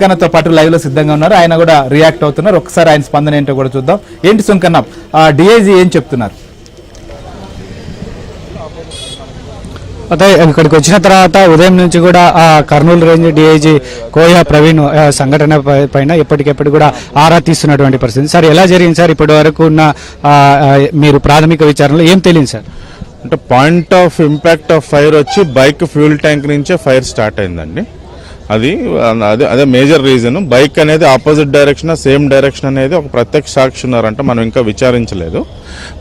సుంకన్నతో పాటు లైవ్ లో సిద్ధంగా ఉన్నారు. ఆయన కూడా రియాక్ట్ అవుతున్నారు. ఒకసారి ఆయన స్పందన ఏంటో కూడా చూద్దాం. ఏంటి సుంకన్న, డిఐజీ ఏం చెప్తున్నారు? అయితే ఇక్కడికి వచ్చిన తర్వాత ఉదయం నుంచి కూడా కర్నూలు రేంజ్ డిఐజీ కోయా ప్రవీణ్ సంఘటన పైన ఎప్పటికెప్పుడు కూడా ఆరా తీస్తున్నటువంటి పరిస్థితి. సార్, ఎలా జరిగింది సార్? ఇప్పటి వరకు ఉన్న మీరు ప్రాథమిక విచారణలో ఏం తెలియదు సార్? అంటే point of impact of fire వచ్చి బైక్ ఫ్యూల్ ట్యాంక్ నుంచే ఫైర్ స్టార్ట్ అయిందండి. అదే మేజర్ రీజన్. బైక్ అనేది ఆపోజిట్ డైరెక్షన్, సేమ్ డైరెక్షన్ అనేది ఒక ప్రత్యక్ష సాక్షి ఉన్నారంటే మనం ఇంకా విచారించలేదు.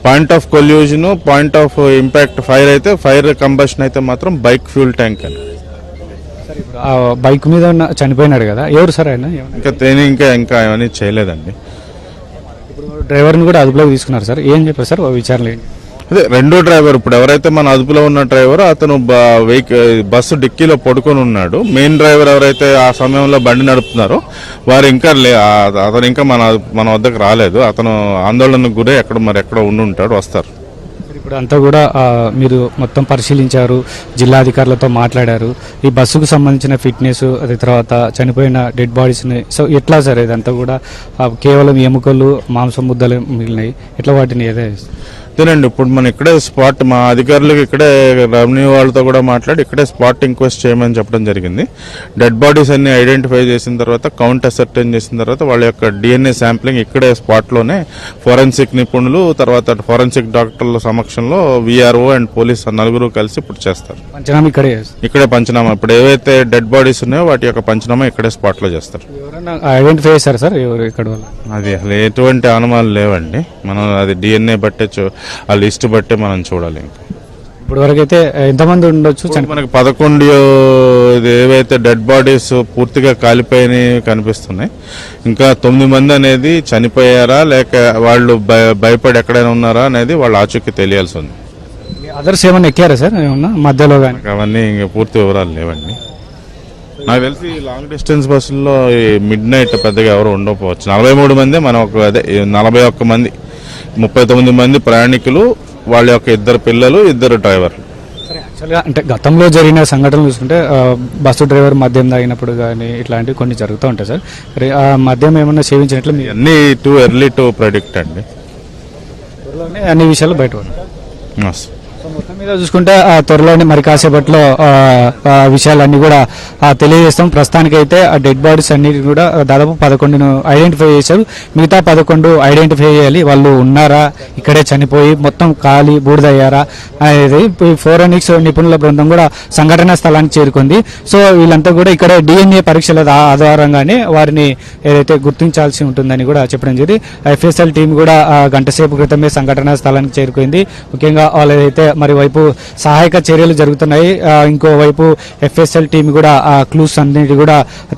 Point of collision, point of impact fire అయితే, ఫైర్ కంబషన్ అయితే మాత్రం బైక్ ఫ్యూల్ ట్యాంక్ అని. బైక్ మీద చనిపోయినాడు కదా, ఎవరు సార్ ఆయన? ఇంకా ఏమని చేయలేదండి. ఇప్పుడు డ్రైవర్ని కూడా అదుపులోకి తీసుకున్నారు సార్. ఏం చెప్పారు సార్ విచారణ? అదే రెండో డ్రైవర్, ఇప్పుడు ఎవరైతే మన అదుపులో ఉన్న డ్రైవర్, అతను బస్సు డిక్కీలో పడుకొని ఉన్నాడు. మెయిన్ డ్రైవర్ ఎవరైతే ఆ సమయంలో బండి నడుపుతున్నారో వారు ఇంకా అతను ఇంకా మన వద్దకు రాలేదు. అతను ఆందోళనకు గురై ఎక్కడో ఉండి ఉంటాడు, వస్తారు. ఇప్పుడు అంతా కూడా మీరు మొత్తం పరిశీలించారు, జిల్లా అధికారులతో మాట్లాడారు. ఈ బస్సుకు సంబంధించిన ఫిట్నెస్, అది తర్వాత చనిపోయిన డెడ్ బాడీస్ని, సో ఎట్లా సార్ ఇదంతా కూడా? కేవలం ఎముకలు, మాంసం ముద్దలు మిగిలినాయి, ఎట్లా వాటిని అదేనండి. ఇప్పుడు మనం ఇక్కడే స్పాట్, మా అధికారులకు ఇక్కడే రెవెన్యూ వాళ్ళతో కూడా మాట్లాడి ఇక్కడే స్పాట్ ఇంక్వెస్ట్ చేయమని చెప్పడం జరిగింది. డెడ్ బాడీస్ అన్ని ఐడెంటిఫై చేసిన తర్వాత, కౌంట్ అసర్టైన్ చేసిన తర్వాత వాళ్ళ యొక్క డిఎన్ఏ శాంప్లింగ్ ఇక్కడే స్పాట్లోనే ఫోరెన్సిక్ నిపుణులు, తర్వాత ఫోరెన్సిక్ డాక్టర్ల సమక్షంలో విఆర్ఓ అండ్ పోలీస్ నలుగురు కలిసి ఇప్పుడు చేస్తారు. పంచనామా ఇక్కడే పంచనామా. ఇప్పుడు ఏవైతే డెడ్ బాడీస్ ఉన్నాయో వాటి యొక్క పంచనామా ఇక్కడే స్పాట్లో చేస్తారు. ఐడెంటిఫై చేశారు సార్ ఎవరు ఇక్కడ? అది అసలు ఎటువంటి అనుమానాలు లేవండి. మనం అది డిఎన్ఏ బట్టే, ఆ లిస్ట్ బట్టే మనం చూడాలి. ఇప్పుడు వరకు అయితే ఎంతమంది ఉండొచ్చు? మనకి 11 ఏవైతే డెడ్ బాడీస్ పూర్తిగా కాలిపోయి కనిపిస్తున్నాయి. ఇంకా 9 మంది అనేది చనిపోయారా లేక వాళ్ళు భయపడి ఎక్కడైనా ఉన్నారా అనేది వాళ్ళ ఆచూకీ తెలియాల్సి ఉంది. అదర్స్ ఏమన్నా ఎక్కారా సార్ ఏమన్నా మధ్యలో? కానీ అవన్నీ ఇంకా పూర్తి వివరాలు లేవండి. నాకు తెలిసి లాంగ్ డిస్టెన్స్ బస్సుల్లో మిడ్ నైట్ పెద్దగా ఎవరు ఉండకపోవచ్చు. 43 మంది, మనం 41 మంది, 39 మంది ప్రయాణికులు, వాళ్ళ యొక్క 2 పిల్లలు, 2 డ్రైవర్లు. యాక్చువల్గా అంటే గతంలో జరిగిన సంఘటనలు చూసుకుంటే బస్సు డ్రైవర్ మద్యం తాగినప్పుడు కానీ ఇట్లాంటివి కొన్ని జరుగుతూ ఉంటాయి సార్. మద్యం ఏమన్నా సేవించినట్లు అన్ని టూ ఎర్లీ టు ప్రెడిక్ట్ అండి. అన్ని విషయాలు బయట మొత్తం మీద చూసుకుంటే త్వరలోనే మరి కాసేపట్లో విషయాలన్నీ కూడా తెలియజేస్తాం. ప్రస్తుతానికైతే ఆ డెడ్ బాడీస్ అన్నిటి కూడా దాదాపు 11ను ఐడెంటిఫై చేశారు. మిగతా 11 ఐడెంటిఫై చేయాలి. వాళ్ళు ఉన్నారా, ఇక్కడే చనిపోయి మొత్తం ఖాళీ బూడిదయ్యారా అనేది ఫోరెన్సిక్స్ నిపుణుల బృందం కూడా సంఘటనా స్థలానికి చేరుకుంది. సో వీళ్ళంతా కూడా ఇక్కడ డిఎన్ఏ పరీక్షల ఆధారంగానే వారిని ఏదైతే గుర్తించాల్సి ఉంటుందని కూడా చెప్పడం జరిగింది. ఎఫ్ఎస్ఎల్ టీం కూడా గంట సేపు క్రితమే సంఘటనా స్థలానికి చేరుకుంది. ముఖ్యంగా వాళ్ళైతే మరి వైపు సహాయక చర్యలు జరుగుతున్నాయి, ఇంకోవైపు ఎఫ్ఎస్ఎల్ టీం కూడా క్లూస్ అన్నిటి కూడా